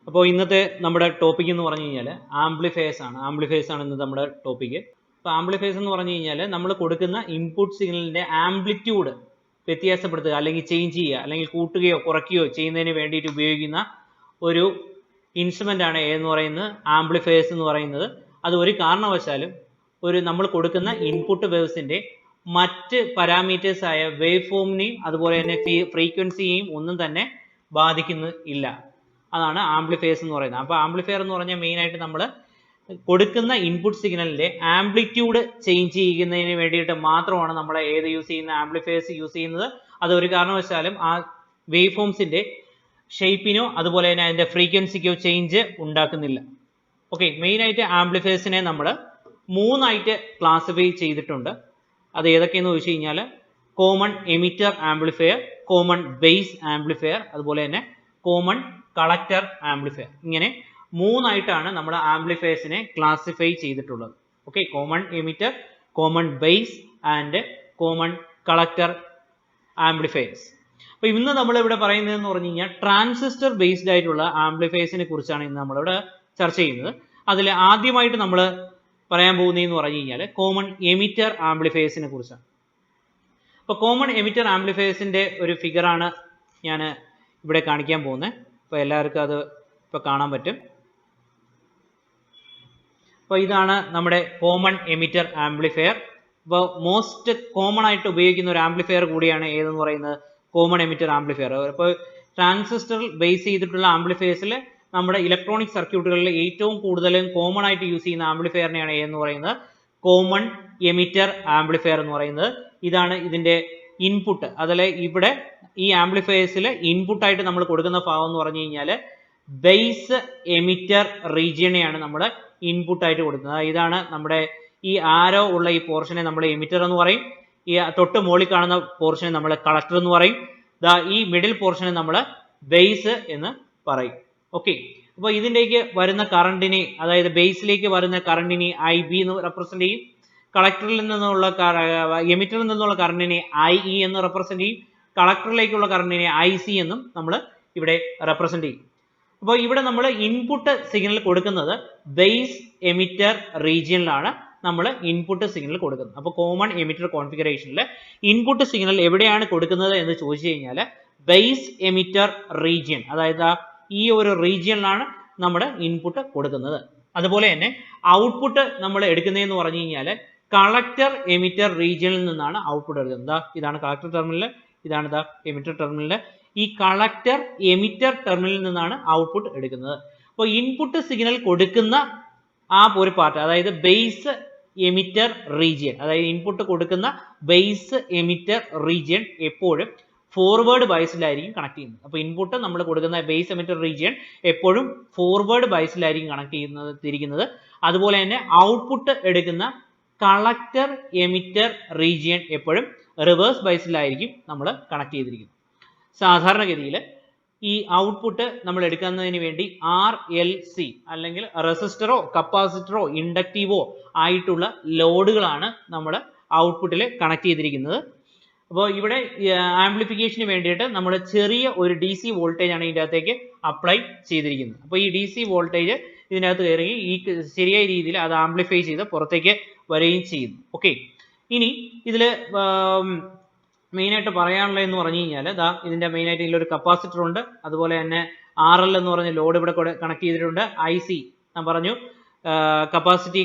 അപ്പോൾ ഇന്നത്തെ നമ്മുടെ ടോപ്പിക് എന്ന് പറഞ്ഞു കഴിഞ്ഞാൽ ആംപ്ലിഫയേഴ്സ് ആണ് ഇന്ന് നമ്മുടെ ടോപ്പിക്. അപ്പോൾ ആംപ്ലിഫയേഴ്സ് എന്ന് പറഞ്ഞു കഴിഞ്ഞാൽ നമ്മൾ കൊടുക്കുന്ന ഇൻപുട്ട് സിഗ്നലിന്റെ ആംപ്ലിറ്റ്യൂഡ് വ്യത്യാസപ്പെടുത്തുക അല്ലെങ്കിൽ ചേഞ്ച് ചെയ്യുക അല്ലെങ്കിൽ കൂട്ടുകയോ കുറയ്ക്കുകയോ ചെയ്യുന്നതിന് വേണ്ടിയിട്ട് ഉപയോഗിക്കുന്ന ഒരു ഇൻസ്ട്രുമെന്റ് ആണ് എന്ന് പറയുന്നത് ആംപ്ലിഫയേഴ്സ് എന്ന് പറയുന്നത്. അത് ഒരു കാരണവശാലും നമ്മൾ കൊടുക്കുന്ന ഇൻപുട്ട് വേവ്സിന്റെ മറ്റ് പാരാമീറ്റേഴ്സ് ആയ വേവ് ഫോമിനെയും അതുപോലെ തന്നെ ഫ്രീക്വൻസിയെയും ഒന്നും തന്നെ ബാധിക്കുന്നില്ല. അതാണ് ആംപ്ലിഫയേഴ്സ് എന്ന് പറയുന്നത്. അപ്പോൾ ആംപ്ലിഫയർ എന്ന് പറഞ്ഞാൽ മെയിൻ ആയിട്ട് നമ്മൾ കൊടുക്കുന്ന ഇൻപുട്ട് സിഗ്നലിന്റെ ആംപ്ലിറ്റ്യൂഡ് ചേഞ്ച് ചെയ്യുന്നതിന് വേണ്ടിയിട്ട് മാത്രമാണ് നമ്മൾ യൂസ് ചെയ്യുന്ന ആംപ്ലിഫയേഴ്സ് യൂസ് ചെയ്യുന്നത്. അത് ഒരു കാരണവശാലും ആ വേവ് ഫോംസിന്റെ ഷേപ്പിനോ അതുപോലെ തന്നെ അതിന്റെ ഫ്രീക്വൻസിക്കോ ചേഞ്ച് ഉണ്ടാക്കുന്നില്ല. ഓക്കെ, മെയിൻ ആയിട്ട് ആംപ്ലിഫയേഴ്സിനെ നമ്മൾ മൂന്നായിട്ട് ക്ലാസിഫൈ ചെയ്തിട്ടുണ്ട്. അത് ഏതൊക്കെയെന്ന് ചോദിച്ചു കഴിഞ്ഞാൽ common emitter amplifier, common base amplifier, അതുപോലെ തന്നെ കോമൺ കളക്ടർ ആംപ്ലിഫയർ. ഇങ്ങനെ മൂന്നായിട്ടാണ് നമ്മൾ ആംപ്ലിഫയേഴ്സിനെ ക്ലാസിഫൈ ചെയ്തിട്ടുള്ളത്. Okay, common emitter, common base and common collector amplifiers. അപ്പോൾ ഇന്ന് നമ്മളിവിടെ പറയുന്നതെന്ന് പറഞ്ഞു കഴിഞ്ഞാൽ ട്രാൻസിസ്റ്റർ ബേസ്ഡ് ആയിട്ടുള്ള ആംപ്ലിഫയേഴ്സിനെ കുറിച്ചാണ് ഇന്ന് നമ്മളിവിടെ ചർച്ച ചെയ്യുന്നത്. അതിൽ ആദ്യമായിട്ട് നമ്മൾ പറയാൻ പോകുന്നതെന്ന് പറഞ്ഞു കഴിഞ്ഞാൽ കോമൺ എമിറ്റർ ആംപ്ലിഫയേഴ്സിനെ കുറിച്ചാണ്. അപ്പോൾ കോമൺ എമിറ്റർ ആംപ്ലിഫയേഴ്സിന്റെ ഒരു ഫിഗറാണ് ഞാൻ ഇവിടെ കാണിക്കാൻ പോകുന്നത്. അപ്പോൾ എല്ലാവർക്കും അത് ഇപ്പോൾ കാണാൻ പറ്റും. അപ്പോൾ ഇതാണ് നമ്മുടെ കോമൺ എമിറ്റർ ആംപ്ലിഫയർ. അപ്പോൾ മോസ്റ്റ് കോമൺ ആയിട്ട് ഉപയോഗിക്കുന്ന ഒരു ആംപ്ലിഫയർ കൂടിയാണ് ഏതെന്ന് പറയുന്നത് കോമൺ എമിറ്റർ ആംപ്ലിഫയർ. അപ്പോൾ ട്രാൻസിസ്റ്റർ ബേസ് ചെയ്തിട്ടുള്ള ആംപ്ലിഫയേഴ്സിൽ നമ്മുടെ ഇലക്ട്രോണിക് സർക്യൂട്ടുകളിൽ ഏറ്റവും കൂടുതലും കോമൺ ആയിട്ട് യൂസ് ചെയ്യുന്ന ആംപ്ലിഫയറിനെയാണ് എന്ന് പറയുന്നത് കോമൺ എമിറ്റർ ആംപ്ലിഫയർ എന്ന് പറയുന്നത്. ഇതാണ് ഇതിന്റെ ഇൻപുട്ട്. അതിൽ ഇവിടെ ഈ ആംപ്ലിഫയേഴ്സിൽ ഇൻപുട്ടായിട്ട് നമ്മൾ കൊടുക്കുന്ന ഭാഗം എന്ന് പറഞ്ഞു കഴിഞ്ഞാൽ ബേസ് എമിറ്റർ റീജിയനെയാണ് നമ്മൾ ഇൻപുട്ടായിട്ട് കൊടുക്കുന്നത്. ഇതാണ് നമ്മുടെ ഈ ആരോ ഉള്ള ഈ പോർഷനെ നമ്മൾ എമിറ്റർ എന്ന് പറയും. ഈ തൊട്ട് മുകളിൽ കാണുന്ന പോർഷനെ നമ്മൾ കളക്ടർ എന്ന് പറയും. ഈ മിഡിൽ പോർഷനെ നമ്മൾ ബേസ് എന്ന് പറയും. ഓക്കെ, അപ്പോൾ ഇതിലേക്ക് വരുന്ന കറണ്ടിനെ, അതായത് ബേസിലേക്ക് വരുന്ന കറണ്ടിനെ IB എന്ന് റെപ്രസെന്റ് ചെയ്യും. കളക്ടറിൽ നിന്നുള്ള എമിറ്ററിൽ നിന്നുള്ള കറണ്ടിനെ IE എന്ന് റെപ്രസെന്റ് ചെയ്യും. കളക്ടറിലേക്കുള്ള കറണ്ടിനെ IC എന്നും നമ്മൾ ഇവിടെ റെപ്രസെന്റ് ചെയ്യും. അപ്പോൾ ഇവിടെ നമ്മൾ ഇൻപുട്ട് സിഗ്നൽ കൊടുക്കുന്നത് ബേസ് എമിറ്റർ റീജിയനിലാണ് നമ്മൾ ഇൻപുട്ട് സിഗ്നൽ കൊടുക്കുന്നത്. അപ്പോൾ കോമൺ എമിറ്റർ കോൺഫിഗറേഷനിൽ ഇൻപുട്ട് സിഗ്നൽ എവിടെയാണ് കൊടുക്കുന്നത് എന്ന് ചോദിച്ചു കഴിഞ്ഞാൽ ബേസ് എമിറ്റർ റീജിയൻ, അതായത് ഈ ഒരു റീജിയനിലാണ് നമ്മുടെ ഇൻപുട്ട് കൊടുക്കുന്നത്. അതുപോലെ തന്നെ ഔട്ട്പുട്ട് നമ്മൾ എടുക്കുന്നതെന്ന് പറഞ്ഞു കഴിഞ്ഞാൽ കളക്ടർ എമിറ്റർ റീജിയനിൽ നിന്നാണ് ഔട്ട്പുട്ട് എടുക്കുന്നത്. ഇതാണ് കളക്ടർ ടെർമിനൽ, ഇതാണ് എമിറ്റർ ടെർമിനൽ. ഈ കളക്ടർ എമിറ്റർ ടെർമിനലിൽ നിന്നാണ് ഔട്ട്പുട്ട് എടുക്കുന്നത്. അപ്പോൾ ഇൻപുട്ട് സിഗ്നൽ കൊടുക്കുന്ന ആ ഒരു പാർട്ട്, അതായത് ബേസ് എമിറ്റർ റീജിയൻ, അതായത് ഇൻപുട്ട് കൊടുക്കുന്ന ബേസ് എമിറ്റർ റീജിയൻ എപ്പോഴും ഫോർവേഡ് ബയസിലായിരിക്കും കണക്ട് ചെയ്യുന്നത്. അപ്പോൾ ഇൻപുട്ട് നമ്മൾ കൊടുക്കുന്ന ബേസ് എമിറ്റർ റീജിയൻ എപ്പോഴും ഫോർവേഡ് ബയസിലായിരിക്കും കണക്ട് തിരിക്കുന്നത്. അതുപോലെ തന്നെ ഔട്ട്പുട്ട് എടുക്കുന്ന കളക്ടർ എമിറ്റർ റീജിയൻ എപ്പോഴും റിവേഴ്സ് ബയസിലായിരിക്കും നമ്മൾ കണക്ട് ചെയ്തിരിക്കുന്നത്. സാധാരണഗതിയിൽ ഈ ഔട്ട്പുട്ട് നമ്മൾ എടുക്കുന്നതിന് വേണ്ടി RLC അല്ലെങ്കിൽ റെസിസ്റ്ററോ കപ്പാസിറ്ററോ ഇൻഡക്റ്റീവോ ആയിട്ടുള്ള ലോഡുകളാണ് നമ്മൾ ഔട്ട്പുട്ടിൽ കണക്ട് ചെയ്തിരിക്കുന്നത്. അപ്പോൾ ഇവിടെ ആംപ്ലിഫിക്കേഷന് വേണ്ടിയിട്ട് നമ്മൾ ചെറിയ ഒരു DC വോൾട്ടേജ് ആണ് ഇതിൻ്റെ അകത്തേക്ക് അപ്ലൈ ചെയ്തിരിക്കുന്നത്. അപ്പോൾ ഈ DC വോൾട്ടേജ് ഇതിനകത്ത് കയറി ഈ ശരിയായ രീതിയിൽ അത് ആംപ്ലിഫൈ ചെയ്ത് പുറത്തേക്ക് വരികയും ചെയ്യുന്നു. ഓക്കെ, ഇനി ഇതിൽ മെയിനായിട്ട് പറയാനുള്ളത് എന്ന് പറഞ്ഞു കഴിഞ്ഞാൽ ഇതിൻ്റെ മെയിനായിട്ട് ഇതിലൊരു കപ്പാസിറ്റർ ഉണ്ട്. അതുപോലെ തന്നെ RL എന്ന് പറഞ്ഞ ലോഡ് ഇവിടെ കണക്ട് ചെയ്തിട്ടുണ്ട്. IC ഞാൻ പറഞ്ഞു, കപ്പാസിറ്റി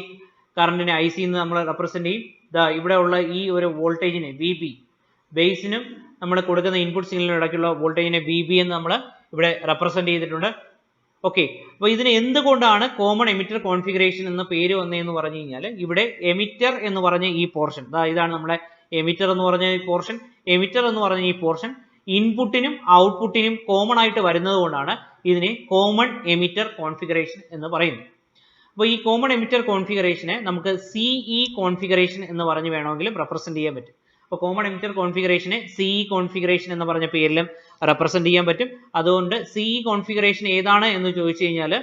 കറണ്ടിനെ IC എന്ന് നമ്മൾ റെപ്രസെന്റ് ചെയ്യും. ഇവിടെ ഉള്ള ഈ ഒരു വോൾട്ടേജിനെ VB, ബേസിനും നമ്മൾ കൊടുക്കുന്ന ഇൻപുട്ട് സിഗ്നലിനും ഇടയ്ക്കുള്ള വോൾട്ടേജിനെ VB എന്ന് നമ്മൾ ഇവിടെ റെപ്രസെന്റ് ചെയ്തിട്ടുണ്ട്. ഓക്കെ, അപ്പോൾ ഇതിന് എന്തുകൊണ്ടാണ് കോമൺ എമിറ്റർ കോൺഫിഗറേഷൻ എന്ന പേര് വന്നതെന്ന് പറഞ്ഞു കഴിഞ്ഞാൽ ഇവിടെ എമിറ്റർ എന്ന് പറഞ്ഞ ഈ പോർഷൻ, ഇതാണ് നമ്മുടെ എമിറ്റർ എന്ന് പറഞ്ഞ ഈ പോർഷൻ. എമിറ്റർ എന്ന് പറഞ്ഞ ഈ പോർഷൻ ഇൻപുട്ടിനും ഔട്ട്പുട്ടിനും കോമൺ ആയിട്ട് വരുന്നത് കൊണ്ടാണ് ഇതിനെ കോമൺ എമിറ്റർ കോൺഫിഗറേഷൻ എന്ന് പറയുന്നത്. അപ്പോൾ ഈ കോമൺ എമിറ്റർ കോൺഫിഗറേഷനെ നമുക്ക് CE കോൺഫിഗറേഷൻ എന്ന് പറഞ്ഞ് വേണമെങ്കിലും റെപ്രസെന്റ് ചെയ്യാൻ പറ്റും. അപ്പോൾ കോമൺ എമിറ്റർ കോൺഫിഗറേഷനെ CE കോൺഫിഗറേഷൻ എന്ന് പറഞ്ഞ പേരിലും റെപ്രസെന്റ് ചെയ്യാൻ പറ്റും. അതുകൊണ്ട് CE കോൺഫിഗറേഷൻ ഏതാണ് എന്ന് ചോദിച്ചു കഴിഞ്ഞാൽ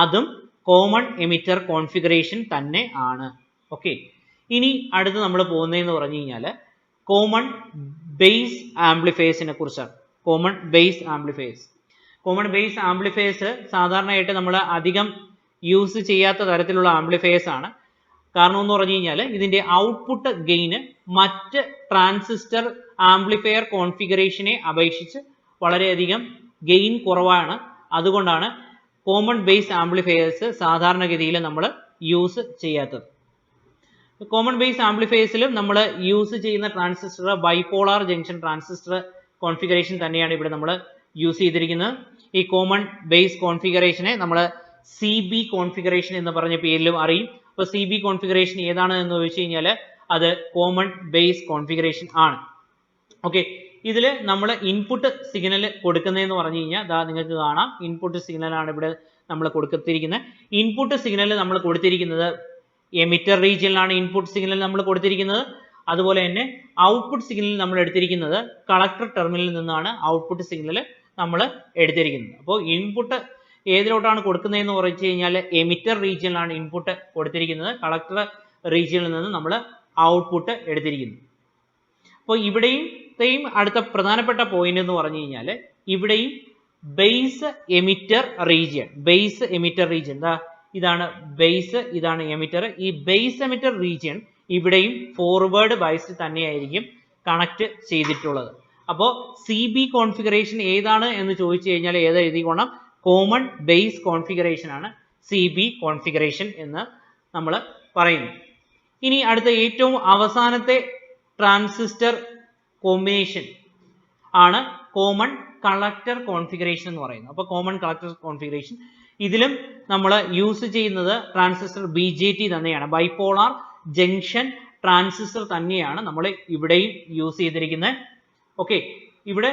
അതും കോമൺ എമിറ്റർ കോൺഫിഗറേഷൻ തന്നെ ആണ്. ഓക്കെ, ഇനി അടുത്ത് നമ്മൾ പോകുന്നതെന്ന് പറഞ്ഞു കഴിഞ്ഞാൽ കോമൺ ബേസ് ആംപ്ലിഫയേഴ്സിനെ കുറിച്ചാണ്. Common base amplifiers. Common base amplifiers സാധാരണയായിട്ട് നമ്മൾ അധികം യൂസ് ചെയ്യാത്ത തരത്തിലുള്ള ആംപ്ലിഫയേഴ്സ് ആണ്. കാരണം എന്ന് പറഞ്ഞു കഴിഞ്ഞാൽ ഇതിന്റെ ഔട്ട്പുട്ട് ഗെയിന് മറ്റ് ട്രാൻസിസ്റ്റർ ആംപ്ലിഫയർ കോൺഫിഗറേഷനെ അപേക്ഷിച്ച് വളരെയധികം ഗെയിൻ കുറവാണ്. അതുകൊണ്ടാണ് കോമൺ ബേസ് ആംപ്ലിഫയേഴ്സ് സാധാരണഗതിയിൽ നമ്മൾ യൂസ് ചെയ്യാത്തത്. കോമൺ ബേസ് ആംപ്ലിഫയേഴ്സിലും നമ്മൾ യൂസ് ചെയ്യുന്ന transistor bipolar junction transistor configuration തന്നെയാണ് ഇവിടെ നമ്മൾ യൂസ് ചെയ്തിരിക്കുന്നത്. ഈ കോമൺ ബേസ് കോൺഫിഗറേഷനെ നമ്മൾ CB കോൺഫിഗറേഷൻ എന്ന് പറഞ്ഞ പേരിലും അറിയും. അപ്പോൾ CB കോൺഫിഗറേഷൻ ഏതാണ് എന്ന് ചോദിച്ചു കഴിഞ്ഞാൽ അത് കോമൺ ബേസ് കോൺഫിഗറേഷൻ ആണ്. ഓക്കെ, ഇതിൽ നമ്മൾ ഇൻപുട്ട് സിഗ്നൽ കൊടുക്കുന്നതെന്ന് പറഞ്ഞു കഴിഞ്ഞാൽ നിങ്ങൾക്ക് കാണാം, ഇൻപുട്ട് സിഗ്നലാണ് ഇവിടെ നമ്മൾ കൊടുത്തിരിക്കുന്നത്. ഇൻപുട്ട് സിഗ്നൽ നമ്മൾ കൊടുത്തിരിക്കുന്നത് എമിറ്റർ റീജിയനിലാണ് ഇൻപുട്ട് സിഗ്നൽ നമ്മൾ കൊടുത്തിരിക്കുന്നത്. അതുപോലെ തന്നെ ഔട്ട്പുട്ട് സിഗ്നൽ നമ്മൾ എടുത്തിരിക്കുന്നത് കളക്ടർ ടെർമിനലിൽ നിന്നാണ് ഔട്ട്പുട്ട് സിഗ്നൽ നമ്മൾ എടുത്തിരിക്കുന്നത്. അപ്പോൾ ഇൻപുട്ട് ഏതിലോട്ടാണ് കൊടുക്കുന്നതെന്ന് പറഞ്ഞു കഴിഞ്ഞാൽ എമിറ്റർ റീജിയനിലാണ് ഇൻപുട്ട് കൊടുത്തിരിക്കുന്നത്, കളക്ടർ റീജിയനിൽ നിന്ന് നമ്മൾ ഔട്ട്പുട്ട് എടുത്തിരിക്കുന്നു. അപ്പോൾ ഇവിടെയും അടുത്ത പ്രധാനപ്പെട്ട പോയിന്റ് എന്ന് പറഞ്ഞു കഴിഞ്ഞാൽ ഇവിടെയും ബേസ് എമിറ്റർ റീജിയൻ, ഇതാണ് ബേസ്, ഇതാണ് എമിറ്റർ. ഈ ബേസ് എമിറ്റർ റീജിയൻ ഇവിടെയും ഫോർവേഡ് ബയസ്ഡ് തന്നെയായിരിക്കും കണക്ട് ചെയ്തിട്ടുള്ളത്. അപ്പോൾ CB കോൺഫിഗറേഷൻ ഏതാണ് എന്ന് ചോദിച്ചു കഴിഞ്ഞാൽ ഏത് എഴുതിക്കോണം, കോമൺ ബേസ് കോൺഫിഗറേഷൻ ആണ് CB കോൺഫിഗറേഷൻ എന്ന് നമ്മൾ പറയുന്നു. ഇനി അടുത്ത ഏറ്റവും അവസാനത്തെ ട്രാൻസിസ്റ്റർ കോമ്പിനേഷൻ ആണ് കോമൺ കളക്ടർ കോൺഫിഗറേഷൻ എന്ന് പറയുന്നത്. അപ്പോൾ കോമൺ കളക്ടർ കോൺഫിഗറേഷൻ ഇതിലും നമ്മൾ യൂസ് ചെയ്യുന്നത് ട്രാൻസിസ്റ്റർ BJT തന്നെയാണ്, ബൈപോളാർ ജംഗ്ഷൻ ട്രാൻസിസ്റ്റർ തന്നെയാണ് നമ്മൾ ഇവിടെയും യൂസ് ചെയ്തിരിക്കുന്നത്. ഓക്കെ, ഇവിടെ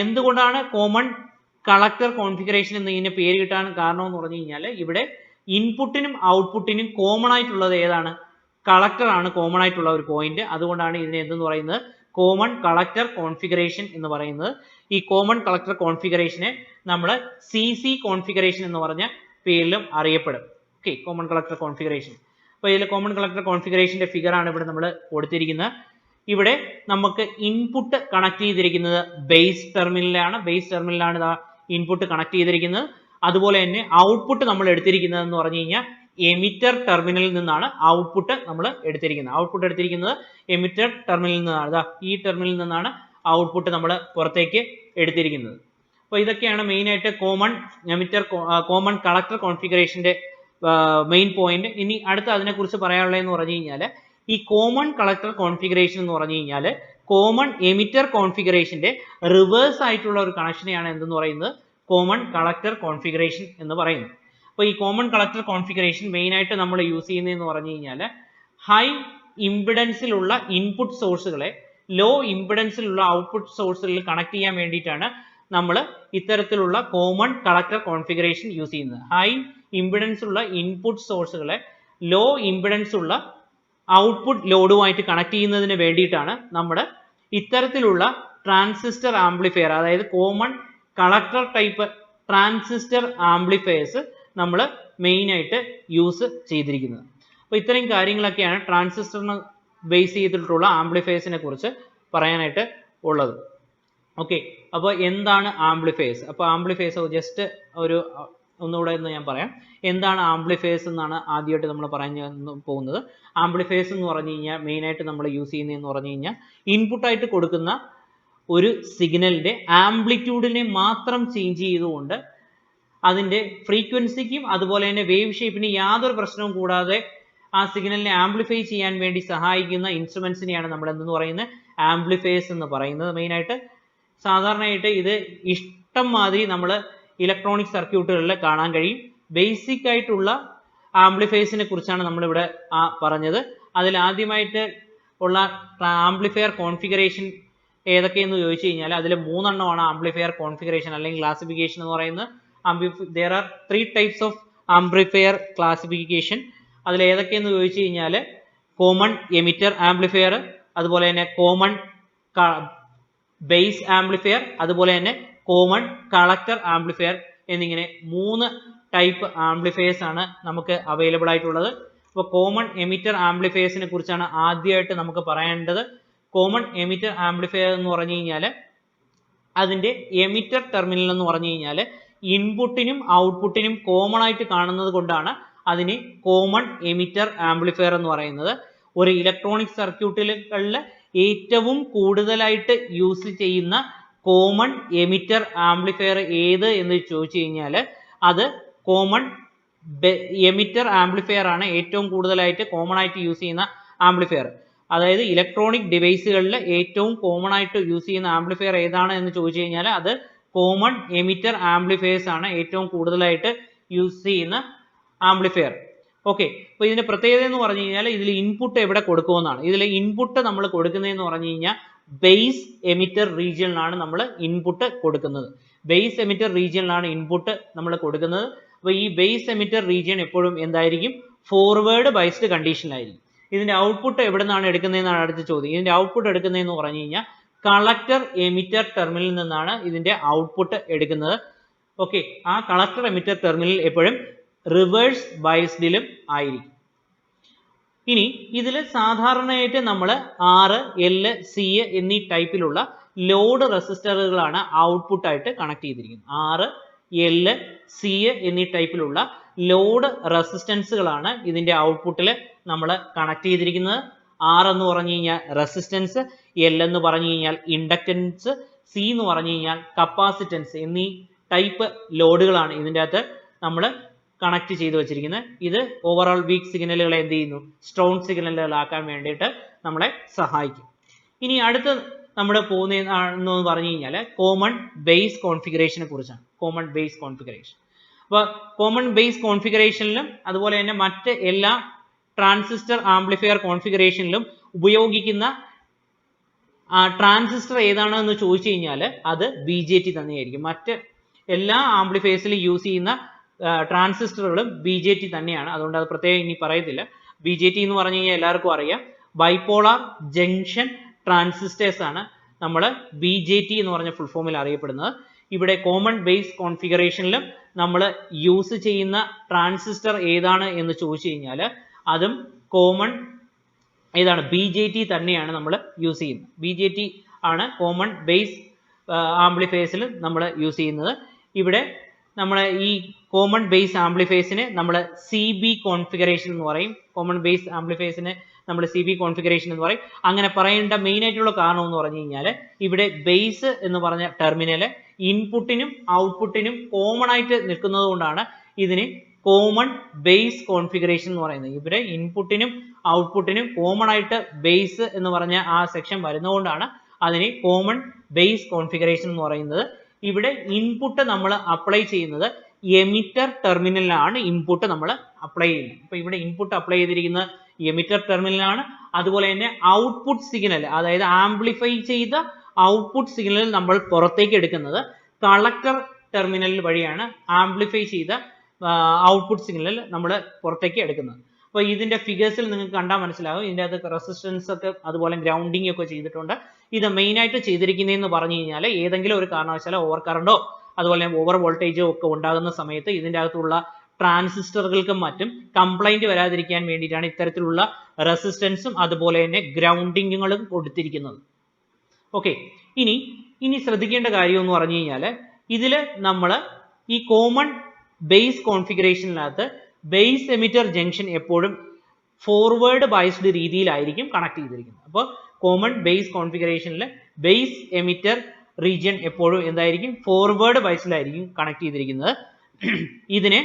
എന്തുകൊണ്ടാണ് കോമൺ കളക്ടർ കോൺഫിഗറേഷൻ എന്ന് ഇതിന് പേര് കിട്ടാൻ കാരണം എന്ന് പറഞ്ഞു കഴിഞ്ഞാൽ ഇവിടെ ഇൻപുട്ടിനും ഔട്ട്പുട്ടിനും കോമൺ ആയിട്ടുള്ളത് ഏതാണ്, കളക്ടർ ആണ് കോമൺ ആയിട്ടുള്ള ഒരു പോയിന്റ്. അതുകൊണ്ടാണ് ഇതിനെ എന്തെന്ന് പറയുന്നത്, കോമൺ കളക്ടർ കോൺഫിഗറേഷൻ എന്ന് പറയുന്നത്. ഈ കോമൺ കളക്ടർ കോൺഫിഗറേഷനെ നമ്മൾ CC കോൺഫിഗറേഷൻ എന്ന് പറഞ്ഞ പേരിലും അറിയപ്പെടും. Okay, common collector configuration. അപ്പോൾ ഇതിൽ കോമൺ കളക്ടർ കോൺഫിഗറേഷന്റെ ഫിഗർ ആണ് ഇവിടെ നമ്മൾ കൊടുത്തിരിക്കുന്നത്. ഇവിടെ നമുക്ക് ഇൻപുട്ട് കണക്ട് ചെയ്തിരിക്കുന്നത് ബേസ് ടെർമിനലാണ് ഇൻപുട്ട് കണക്ട് ചെയ്തിരിക്കുന്നത്. അതുപോലെ തന്നെ ഔട്ട്പുട്ട് നമ്മൾ എടുത്തിരിക്കുന്നത് എന്ന് പറഞ്ഞു കഴിഞ്ഞാൽ എമിറ്റർ ടെർമിനലിൽ നിന്നാണ് ഔട്ട്പുട്ട് നമ്മൾ എടുത്തിരിക്കുന്നത്. എമിറ്റർ ടെർമിനലിൽ നിന്നാണ്, ഈ ടെർമിനലിൽ നിന്നാണ് ഔട്ട്പുട്ട് നമ്മൾ പുറത്തേക്ക് എടുത്തിരിക്കുന്നത്. അപ്പോൾ ഇതൊക്കെയാണ് മെയിൻ ആയിട്ട് കോമൺ കളക്ടർ കോൺഫിഗറേഷന്റെ മെയിൻ പോയിന്റ്. ഇനി അടുത്ത അതിനെക്കുറിച്ച് പറയാനുള്ളതെന്ന് പറഞ്ഞു കഴിഞ്ഞാൽ ഈ കോമൺ കളക്ടർ കോൺഫിഗറേഷൻ എന്ന് പറഞ്ഞു കഴിഞ്ഞാൽ കോമൺ എമിറ്റർ കോൺഫിഗറേഷന്റെ റിവേഴ്സ് ആയിട്ടുള്ള ഒരു കണക്ഷനെയാണ് എന്തെന്ന് പറയുന്നത്, കോമൺ കളക്ടർ കോൺഫിഗറേഷൻ എന്ന് പറയുന്നത്. അപ്പോൾ ഈ കോമൺ കളക്ടർ കോൺഫിഗറേഷൻ മെയിൻ ആയിട്ട് നമ്മൾ യൂസ് ചെയ്യുന്നതെന്ന് പറഞ്ഞു കഴിഞ്ഞാൽ ഹൈ ഇംപിഡൻസിലുള്ള ഇൻപുട്ട് സോഴ്സുകളെ ലോ ഇംപിഡൻസിലുള്ള ഔട്ട്പുട്ട് സോഴ്സുകളിൽ കണക്ട് ചെയ്യാൻ വേണ്ടിയിട്ടാണ് നമ്മൾ ഇത്തരത്തിലുള്ള കോമൺ കളക്ടർ കോൺഫിഗറേഷൻ യൂസ് ചെയ്യുന്നത്. ഹൈ ഇംപിഡൻസ് ഉള്ള ഇൻപുട്ട് സോഴ്സുകളെ ലോ ഇംപിഡൻസ് ഉള്ള ഔട്ട്പുട്ട് ലോഡുമായിട്ട് കണക്ട് ചെയ്യുന്നതിന് വേണ്ടിയിട്ടാണ് നമ്മൾ ഇത്തരത്തിലുള്ള ട്രാൻസിസ്റ്റർ ആംപ്ലിഫയർ, അതായത് common collector type transistor amplifiers നമ്മൾ മെയിൻ ആയിട്ട് യൂസ് ചെയ്തിരിക്കുന്നത്. അപ്പോൾ ഇത്രയും കാര്യങ്ങളൊക്കെയാണ് ട്രാൻസിസ്റ്ററിന് ബേസ് ചെയ്തിട്ടുള്ള ആംപ്ലിഫയേഴ്സിനെ കുറിച്ച് പറയാനായിട്ട് ഉള്ളത്. ഓക്കെ, അപ്പോൾ എന്താണ് ആംപ്ലിഫയേഴ്സ്? അപ്പോൾ ആംപ്ലിഫയേഴ്സ് ജസ്റ്റ് ഒന്നുകൂടെ എന്ന് ഞാൻ പറയാം. എന്താണ് ആംപ്ലിഫയേഴ്സ് എന്നാണ് ആദ്യമായിട്ട് നമ്മൾ പറഞ്ഞു പോകുന്നത്. ആംപ്ലിഫയേഴ്സ് എന്ന് പറഞ്ഞു കഴിഞ്ഞാൽ മെയിനായിട്ട് നമ്മൾ യൂസ് ചെയ്യുന്നതെന്ന് പറഞ്ഞു കഴിഞ്ഞാൽ ഇൻപുട്ടായിട്ട് കൊടുക്കുന്ന ഒരു സിഗ്നലിന്റെ ആംപ്ലിറ്റ്യൂഡിനെ മാത്രം ചേഞ്ച് ചെയ്തുകൊണ്ട് അതിന്റെ ഫ്രീക്വൻസിക്കും അതുപോലെ തന്നെ വേവ് ഷേപ്പിന് യാതൊരു പ്രശ്നവും കൂടാതെ ആ സിഗ്നലിനെ ആംപ്ലിഫൈ ചെയ്യാൻ വേണ്ടി സഹായിക്കുന്ന ഇൻസ്ട്രുമെന്റ്സിനെയാണ് നമ്മൾ എന്തെന്ന് പറയുന്നത്, ആംപ്ലിഫയേഴ്സ് എന്ന് പറയുന്നത്. മെയിനായിട്ട് സാധാരണയായിട്ട് ഇത് ഇഷ്ടം മാതിരി നമ്മൾ ഇലക്ട്രോണിക് സർക്യൂട്ടുകളിൽ കാണാൻ കഴിയും. ബേസിക് ആയിട്ടുള്ള ആംപ്ലിഫയേഴ്സിനെ കുറിച്ചാണ് നമ്മളിവിടെ പറഞ്ഞത്. അതിൽ ആദ്യമായിട്ട് ഉള്ള ആംപ്ലിഫയർ കോൺഫിഗറേഷൻ ഏതൊക്കെയെന്ന് ചോദിച്ചു കഴിഞ്ഞാൽ അതിൽ 3 എണ്ണമാണ് ആംപ്ലിഫയർ കോൺഫിഗറേഷൻ അല്ലെങ്കിൽ ക്ലാസിഫിക്കേഷൻ എന്ന് പറയുന്നത്. there are 3 types of amplifier classification. അതിൽ ഏതൊക്കെയെന്ന് ചോദിച്ചു കഴിഞ്ഞാൽ കോമൺ എമിറ്റർ ആംപ്ലിഫയർ, അതുപോലെ തന്നെ കോമൺ ബേസ് ആംപ്ലിഫയർ, അതുപോലെ തന്നെ കോമൺ കളക്ടർ ആംപ്ലിഫയർ എന്നിങ്ങനെ 3 ടൈപ്പ് ആംപ്ലിഫയേഴ്സ് ആണ് നമുക്ക് അവൈലബിൾ ആയിട്ടുള്ളത്. അപ്പോൾ കോമൺ എമിറ്റർ ആംപ്ലിഫയേഴ്സിനെ കുറിച്ചാണ് ആദ്യമായിട്ട് നമുക്ക് പറയേണ്ടത്. കോമൺ എമിറ്റർ ആംപ്ലിഫയർ എന്ന് പറഞ്ഞു കഴിഞ്ഞാൽ അതിന്റെ എമിറ്റർ ടെർമിനൽ എന്ന് പറഞ്ഞു കഴിഞ്ഞാൽ ഇൻപുട്ടിനും ഔട്ട്പുട്ടിനും കോമൺ ആയിട്ട് കാണുന്നത് കൊണ്ടാണ് അതിന് കോമൺ എമിറ്റർ ആംപ്ലിഫയർ എന്ന് പറയുന്നത്. ഒരു ഇലക്ട്രോണിക് സർക്യൂട്ടുകളിൽ ഏറ്റവും കൂടുതലായിട്ട് യൂസ് ചെയ്യുന്ന കോമൺ എമിറ്റർ ആംപ്ലിഫയർ ഏത് എന്ന് ചോദിച്ചു കഴിഞ്ഞാൽ അത് കോമൺ എമിറ്റർ ആംപ്ലിഫയർ ആണ് ഏറ്റവും കൂടുതലായിട്ട് കോമൺ ആയിട്ട് യൂസ് ചെയ്യുന്ന ആംപ്ലിഫയർ. അതായത് ഇലക്ട്രോണിക് ഡിവൈസുകളിൽ ഏറ്റവും കോമൺ ആയിട്ട് യൂസ് ചെയ്യുന്ന ആംപ്ലിഫയർ ഏതാണ് എന്ന് ചോദിച്ചു കഴിഞ്ഞാൽ അത് കോമൺ എമിറ്റർ ആംപ്ലിഫയേഴ്സ് ആണ് ഏറ്റവും കൂടുതലായിട്ട് യൂസ് ചെയ്യുന്ന ആംപ്ലിഫയർ. ഓക്കെ, അപ്പോൾ ഇതിന്റെ പ്രത്യേകത എന്ന് പറഞ്ഞു കഴിഞ്ഞാൽ ഇതിൽ ഇൻപുട്ട് എവിടെ കൊടുക്കുമെന്നാണ്. ഇതിൽ ഇൻപുട്ട് നമ്മൾ കൊടുക്കുന്നതെന്ന് പറഞ്ഞു കഴിഞ്ഞാൽ ബേസ് എമിറ്റർ റീജിയനിലാണ് നമ്മൾ ഇൻപുട്ട് കൊടുക്കുന്നത്. ബേസ് എമിറ്റർ റീജിയനിലാണ് ഇൻപുട്ട് നമ്മൾ കൊടുക്കുന്നത്. അപ്പോൾ ഈ ബേസ് എമിറ്റർ റീജിയൻ എപ്പോഴും എന്തായിരിക്കും? ഫോർവേഡ് ബൈസ്ഡ് കണ്ടീഷനിലായിരിക്കും. ഇതിന്റെ ഔട്ട്പുട്ട് എവിടെ നിന്നാണ് എടുക്കുന്നതെന്നാണ് അടുത്ത ചോദ്യം. ഇതിന്റെ ഔട്ട്പുട്ട് എടുക്കുന്നതെന്ന് പറഞ്ഞു കഴിഞ്ഞാൽ കളക്ടർ എമിറ്റർ ടെർമിനലിൽ നിന്നാണ് ഇതിന്റെ ഔട്ട്പുട്ട് എടുക്കുന്നത്. ഓക്കെ, ആ കളക്ടർ എമിറ്റർ ടെർമിനൽ എപ്പോഴും റിവേഴ്സ് ബൈസ്ഡിലും ആയിരിക്കും. ഇനി ഇതിൽ സാധാരണയായിട്ട് നമ്മൾ R, L, C എന്നീ ടൈപ്പിലുള്ള ലോഡ് റെസിസ്റ്ററുകളാണ് ഔട്ട്പുട്ട് ആയിട്ട് കണക്ട് ചെയ്തിരിക്കുന്നത്. R, L, C എന്നീ ടൈപ്പിലുള്ള ലോഡ് റെസിസ്റ്റൻസുകളാണ് ഇതിന്റെ ഔട്ട്പുട്ടിൽ നമ്മൾ കണക്ട് ചെയ്തിരിക്കുന്നത്. R എന്ന് പറഞ്ഞു കഴിഞ്ഞാൽ റെസിസ്റ്റൻസ്, L എന്ന് പറഞ്ഞു കഴിഞ്ഞാൽ ഇൻഡക്റ്റൻസ്, C എന്ന് പറഞ്ഞു കഴിഞ്ഞാൽ കപ്പാസിറ്റൻസ് എന്നീ ടൈപ്പ് ലോഡുകളാണ് ഇതിൻ്റെ അകത്ത് നമ്മൾ കണക്ട് ചെയ്ത് വെച്ചിരിക്കുന്നത്. ഇത് ഓവറോൾ വീക്ക് സിഗ്നലുകളെ എന്ത് ചെയ്യുന്നു? സ്ട്രോങ് സിഗ്നലുകളാക്കാൻ വേണ്ടിയിട്ട് നമ്മളെ സഹായിക്കും. ഇനി അടുത്ത് നമ്മൾ പോകുന്നതെന്ന് പറഞ്ഞു കഴിഞ്ഞാൽ കോമൺ ബേസ് കോൺഫിഗറേഷനെ കുറിച്ചാണ്. Common base configuration. അപ്പോൾ കോമൺ ബേസ് കോൺഫിഗറേഷനിലും അതുപോലെ തന്നെ മറ്റ് എല്ലാ ട്രാൻസിസ്റ്റർ ആംപ്ലിഫയർ കോൺഫിഗറേഷനിലും ഉപയോഗിക്കുന്ന ട്രാൻസിസ്റ്റർ ഏതാണെന്ന് ചോദിച്ചു കഴിഞ്ഞാൽ അത് BJT തന്നെയായിരിക്കും. മറ്റ് എല്ലാ ആംപ്ലിഫയേഴ്സിലും യൂസ് ചെയ്യുന്ന ട്രാൻസിസ്റ്ററുകളും BJT തന്നെയാണ്. അതുകൊണ്ട് അത് പ്രത്യേകം ഇനി പറയത്തില്ല. BJT എന്ന് പറഞ്ഞു കഴിഞ്ഞാൽ എല്ലാവർക്കും അറിയാം, ബൈപോളാർ ജംഗ്ഷൻ ട്രാൻസിസ്റ്റേഴ്സ് ആണ് നമ്മൾ BJT എന്ന് പറഞ്ഞ ഫുൾ ഫോമിൽ അറിയപ്പെടുന്നത്. ഇവിടെ കോമൺ ബേസ് കോൺഫിഗറേഷനിലും നമ്മൾ യൂസ് ചെയ്യുന്ന ട്രാൻസിസ്റ്റർ ഏതാണ് എന്ന് ചോദിച്ചു കഴിഞ്ഞാൽ അതും കോമൺ ഏതാണ്? BJT തന്നെയാണ് നമ്മൾ യൂസ് ചെയ്യുന്നത്. BJT ആണ് കോമൺ ബേസ് ആംപ്ലിഫയേഴ്സിൽ നമ്മൾ യൂസ് ചെയ്യുന്നത്. ഇവിടെ നമ്മൾ ഈ കോമൺ ബേസ് ആംപ്ലിഫയേഴ്സിനെ നമ്മൾ CB കോൺഫിഗറേഷൻ എന്ന് പറയും. കോമൺ ബേസ് ആംപ്ലിഫയേഴ്സിനെ നമ്മൾ CB കോൺഫിഗറേഷൻ എന്ന് പറയും. അങ്ങനെ പറയേണ്ട മെയിൻ ആയിട്ടുള്ള കാരണം എന്ന് പറഞ്ഞു കഴിഞ്ഞാൽ ഇവിടെ ബേസ് എന്ന് പറഞ്ഞ ടെർമിനൽ ഇൻപുട്ടിനും ഔട്ട്പുട്ടിനും കോമൺ ആയിട്ട് നിൽക്കുന്നത് കൊണ്ടാണ് ഇതിന് കോമൺ ബേസ് കോൺഫിഗറേഷൻ എന്ന് പറയുന്നത്. ഇവിടെ ഇൻപുട്ടിനും ഔട്ട്പുട്ടിനും കോമൺ ആയിട്ട് ബേസ് എന്ന് പറഞ്ഞ ആ സെക്ഷൻ വരുന്നതുകൊണ്ടാണ് അതിന് കോമൺ ബേസ് കോൺഫിഗറേഷൻ എന്ന് പറയുന്നത്. ഇവിടെ ഇൻപുട്ട് നമ്മൾ അപ്ലൈ ചെയ്യുന്നത് എമിറ്റർ ടെർമിനലിലാണ് ഇൻപുട്ട് നമ്മൾ അപ്ലൈ ചെയ്യുന്നത്. അപ്പോൾ ഇവിടെ ഇൻപുട്ട് അപ്ലൈ ചെയ്തിരിക്കുന്നത് എമിറ്റർ ടെർമിനലാണ്. അതുപോലെ തന്നെ ഔട്ട്പുട്ട് സിഗ്നൽ, അതായത് ആംപ്ലിഫൈ ചെയ്ത ഔട്ട്പുട്ട് സിഗ്നൽ നമ്മൾ പുറത്തേക്ക് എടുക്കുന്നത് കളക്ടർ ടെർമിനൽ വഴിയാണ്. ആംപ്ലിഫൈ ചെയ്ത ഔട്ട്പുട്ട് സിഗ്നൽ നമ്മൾ പുറത്തേക്ക് എടുക്കുന്നത്. അപ്പോൾ ഇതിന്റെ ഫിഗേഴ്സിൽ നിങ്ങൾക്ക് കണ്ടാൽ മനസ്സിലാവും. ഇതിൻ്റെ അകത്ത് റെസിസ്റ്റൻസ് ഒക്കെ അതുപോലെ ഗ്രൗണ്ടിങ് ഒക്കെ ചെയ്തിട്ടുണ്ട്. ഇത് മെയിൻ ആയിട്ട് ചെയ്തിരിക്കുന്നതെന്ന് പറഞ്ഞു കഴിഞ്ഞാൽ ഏതെങ്കിലും ഒരു കാരണവശാൽ ഓവർ കറണ്ടോ അതുപോലെ ഓവർ വോൾട്ടേജോ ഒക്കെ ഉണ്ടാകുന്ന സമയത്ത് ഇതിൻ്റെ അകത്തുള്ള ട്രാൻസിസ്റ്ററുകൾക്കും മറ്റും കംപ്ലൈന്റ് വരാതിരിക്കാൻ വേണ്ടിയിട്ടാണ് ഇത്തരത്തിലുള്ള റെസിസ്റ്റൻസും അതുപോലെ തന്നെ ഗ്രൗണ്ടിങ്ങുകളും കൊടുത്തിരിക്കുന്നത്. ഓക്കെ, ഇനി ശ്രദ്ധിക്കേണ്ട കാര്യം എന്ന് പറഞ്ഞു കഴിഞ്ഞാൽ ഇതിൽ നമ്മൾ ഈ കോമൺ ബേസ് കോൺഫിഗറേഷനിനകത്ത് ബേസ് എമിറ്റർ ജംഗ്ഷൻ എപ്പോഴും ഫോർവേഡ് ബൈസ്ഡ് രീതിയിലായിരിക്കും കണക്ട് ചെയ്തിരിക്കുന്നത്. അപ്പോൾ കോമൺ ബേസ് കോൺഫിഗറേഷനിൽ ബേസ് എമിറ്റർ റീജിയൻ എപ്പോഴും എന്തായിരിക്കും? ഫോർവേഡ് ബൈസ്ഡിലായിരിക്കും കണക്ട് ചെയ്തിരിക്കുന്നത്. ഇതിനെ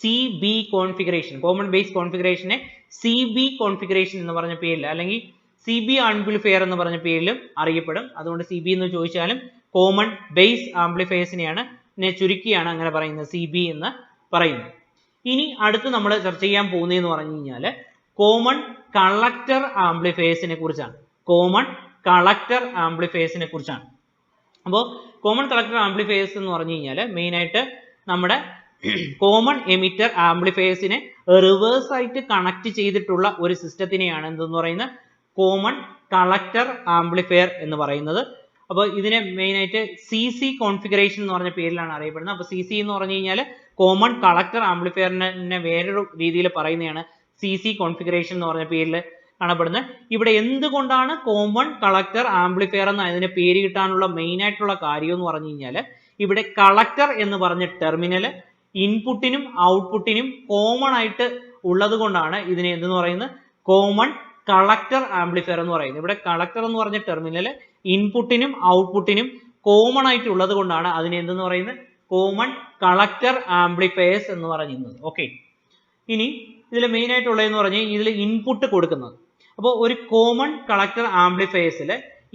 CB കോൺഫിഗറേഷൻ, കോമൺ ബേസ് കോൺഫിഗറേഷനെ CB കോൺഫിഗറേഷൻ എന്ന് പറഞ്ഞ പേരിൽ അല്ലെങ്കിൽ CB ആംപ്ലിഫയർ എന്ന് പറഞ്ഞ പേരിലും അറിയപ്പെടും. അതുകൊണ്ട് CB എന്ന് ചോദിച്ചാലും കോമൺ ബേസ് ആംപ്ലിഫയേഴ്സിനെയാണ് ചുരുക്കിയാണ് അങ്ങനെ പറയുന്നത്, CB എന്ന് പറയുന്നത്. ഇനി അടുത്ത് നമ്മൾ ചർച്ച ചെയ്യാൻ പോകുന്നതെന്ന് പറഞ്ഞു കഴിഞ്ഞാൽ കോമൺ കളക്ടർ ആംപ്ലിഫയേഴ്സിനെ കുറിച്ചാണ്. കോമൺ കളക്ടർ ആംപ്ലിഫയേഴ്സിനെ കുറിച്ചാണ്. അപ്പോൾ കോമൺ കളക്ടർ ആംപ്ലിഫയേഴ്സ് എന്ന് പറഞ്ഞു കഴിഞ്ഞാൽ മെയിൻ ആയിട്ട് നമ്മുടെ കോമൺ എമിറ്റർ ആംപ്ലിഫയേഴ്സിനെ റിവേഴ്സ് ആയിട്ട് കണക്ട് ചെയ്തിട്ടുള്ള ഒരു സിസ്റ്റത്തിനെയാണ് എന്തെന്ന് പറയുന്നത്? കോമൺ കളക്ടർ ആംപ്ലിഫയർ എന്ന് പറയുന്നത്. അപ്പോൾ ഇതിനെ മെയിൻ ആയിട്ട് CC കോൺഫിഗറേഷൻ എന്ന് പറഞ്ഞ പേരിലാണ് അറിയപ്പെടുന്നത്. അപ്പോൾ CC എന്ന് പറഞ്ഞു കഴിഞ്ഞാൽ കോമൺ കളക്ടർ ആംപ്ലിഫയറിനെ വേറൊരു രീതിയിൽ പറയുന്നതാണ് CC കോൺഫിഗറേഷൻ എന്ന് പറഞ്ഞ പേരിൽ കാണപ്പെടുന്നത്. ഇവിടെ എന്തുകൊണ്ടാണ് കോമൺ കളക്ടർ ആംപ്ലിഫയർ എന്ന് അതിന് പേര് കിട്ടാനുള്ള മെയിൻ ആയിട്ടുള്ള കാര്യം എന്ന് പറഞ്ഞു കഴിഞ്ഞാൽ ഇവിടെ കളക്ടർ എന്ന് പറഞ്ഞ ടെർമിനൽ ഇൻപുട്ടിനും ഔട്ട്പുട്ടിനും കോമൺ ആയിട്ട് ഉള്ളത് കൊണ്ടാണ് ഇതിനെ എന്തെന്ന് പറയുന്നത് കോമൺ കളക്ടർ ആംപ്ലിഫയർ എന്ന് പറയുന്നത്. ഇവിടെ കളക്ടർ എന്ന് പറഞ്ഞ ടെർമിനൽ ഇൻപുട്ടിനും ഔട്ട്പുട്ടിനും കോമൺ ആയിട്ട് ഉള്ളത് കൊണ്ടാണ് അതിനെ എന്തെന്ന് പറയുന്നത് കോമൺ കളക്ടർ ആംപ്ലിഫയേഴ്സ് എന്ന് പറയുന്നത്. ഓക്കെ, ഇനി ഇതിൽ മെയിൻ ആയിട്ടുള്ളതെന്ന് പറഞ്ഞാൽ ഇതിൽ ഇൻപുട്ട് കൊടുക്കുന്നത്. അപ്പോൾ ഒരു കോമൺ കളക്ടർ ആംപ്ലിഫയേഴ്സിൽ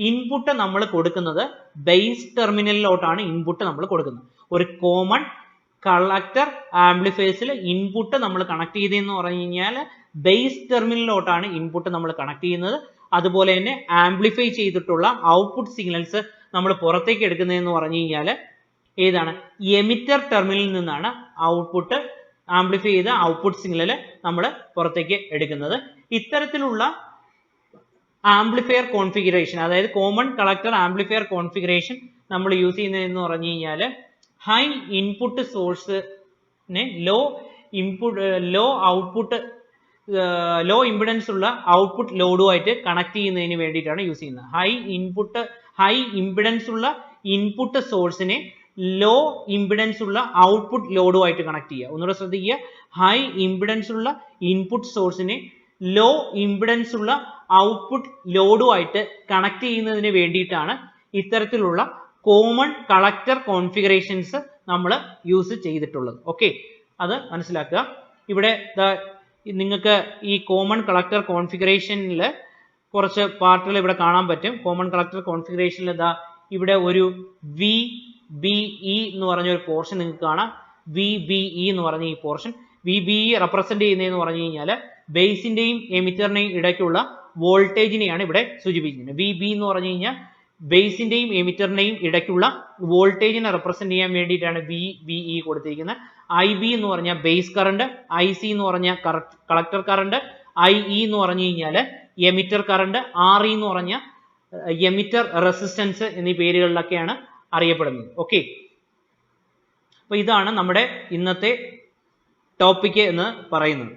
ഇൻപുട്ട് നമ്മൾ കൊടുക്കുന്നത് ബേസ് ടെർമിനലിലോട്ടാണ് ഇൻപുട്ട് നമ്മൾ കൊടുക്കുന്നത്. ഒരു കോമൺ കളക്ടർ ആംപ്ലിഫയേഴ്സിൽ ഇൻപുട്ട് നമ്മൾ കണക്ട് ചെയ്തെന്ന് പറഞ്ഞു കഴിഞ്ഞാൽ ബേസ് ടെർമിനലിലോട്ടാണ് ഇൻപുട്ട് നമ്മൾ കണക്ട് ചെയ്യുന്നത്. അതുപോലെ തന്നെ ആംപ്ലിഫൈ ചെയ്തിട്ടുള്ള ഔട്ട്പുട്ട് സിഗ്നൽസ് നമ്മൾ പുറത്തേക്ക് എടുക്കുന്നതെന്ന് പറഞ്ഞു കഴിഞ്ഞാൽ ഏതാണ് എമിറ്റർ ടെർമിനലിൽ നിന്നാണ് ഔട്ട്പുട്ട് ആംപ്ലിഫൈ ചെയ്ത ഔട്ട്പുട്ട് സിഗ്നൽ നമ്മൾ പുറത്തേക്ക് എടുക്കുന്നത്. ഇത്തരത്തിലുള്ള ആംപ്ലിഫയർ കോൺഫിഗറേഷൻ, അതായത് കോമൺ കളക്ടർ ആംപ്ലിഫയർ കോൺഫിഗറേഷൻ നമ്മൾ യൂസ് ചെയ്യുന്നതെന്ന് പറഞ്ഞു കഴിഞ്ഞാൽ ഹൈ ഇൻപുട്ട് സോഴ്സിനെ ലോ ഔട്ട്പുട്ട് ലോ ഇമ്പിഡൻസ് ഉള്ള ഔട്ട്പുട്ട് ലോഡുമായിട്ട് കണക്ട് ചെയ്യുന്നതിന് വേണ്ടിയിട്ടാണ് യൂസ് ചെയ്യുന്നത്. ഹൈ ഇമ്പിഡൻസ് ഉള്ള ഇൻപുട്ട് സോഴ്സിനെ ലോ ഇമ്പിഡൻസ് ഉള്ള ഔട്ട്പുട്ട് ലോഡുമായിട്ട് കണക്ട് ചെയ്യുക. ഒന്നുകൂടെ ശ്രദ്ധിക്കുക, ഹൈ ഇമ്പിഡൻസ് ഉള്ള ഇൻപുട്ട് സോഴ്സിനെ ലോ ഇമ്പിഡൻസ് ഉള്ള ഔട്ട്പുട്ട് ലോഡുമായിട്ട് കണക്ട് ചെയ്യുന്നതിന് വേണ്ടിയിട്ടാണ് ഇത്തരത്തിലുള്ള കോമൺ കളക്ടർ കോൺഫിഗറേഷൻസ് നമ്മൾ യൂസ് ചെയ്തിട്ടുള്ളത്. ഓക്കെ, അത് മനസ്സിലാക്കുക. ഇവിടെ നിങ്ങൾക്ക് ഈ കോമൺ കളക്ടർ കോൺഫിഗറേഷനിൽ കുറച്ച് പാർട്ടുകൾ ഇവിടെ കാണാൻ പറ്റും. കോമൺ കളക്ടർ കോൺഫിഗറേഷനിൽ ഇവിടെ ഒരു VBE എന്ന് പറഞ്ഞ ഒരു പോർഷൻ നിങ്ങൾക്ക് കാണാം. VBE എന്ന് പറഞ്ഞ ഈ പോർഷൻ VBE റെപ്രസെന്റ് ചെയ്യുന്നതെന്ന് പറഞ്ഞു കഴിഞ്ഞാൽ ബേസിന്റെയും എമിറ്ററിന്റെയും ഇടയ്ക്കുള്ള വോൾട്ടേജിനെയാണ് ഇവിടെ സൂചിപ്പിക്കുന്നത്. VB എന്ന് പറഞ്ഞു കഴിഞ്ഞാൽ ബേസിന്റെയും എമിറ്ററിന്റെയും ഇടയ്ക്കുള്ള വോൾട്ടേജിനെ റെപ്രസെന്റ് ചെയ്യാൻ വേണ്ടിയിട്ടാണ് VBE കൊടുത്തിരിക്കുന്നത്. IB എന്ന് പറഞ്ഞാൽ ബേസ് കറണ്ട്, IC എന്ന് പറഞ്ഞാൽ കളക്ടർ കറണ്ട്, IE എന്ന് പറഞ്ഞു കഴിഞ്ഞാൽ എമിറ്റർ കറണ്ട്, RE എന്ന് പറഞ്ഞാൽ എമിറ്റർ റെസിസ്റ്റൻസ് എന്നീ പേരുകളിലൊക്കെയാണ് അറിയപ്പെടുന്നത്. ഓക്കെ, അപ്പൊ ഇതാണ് നമ്മുടെ ഇന്നത്തെ ടോപ്പിക് എന്ന് പറയുന്നത്.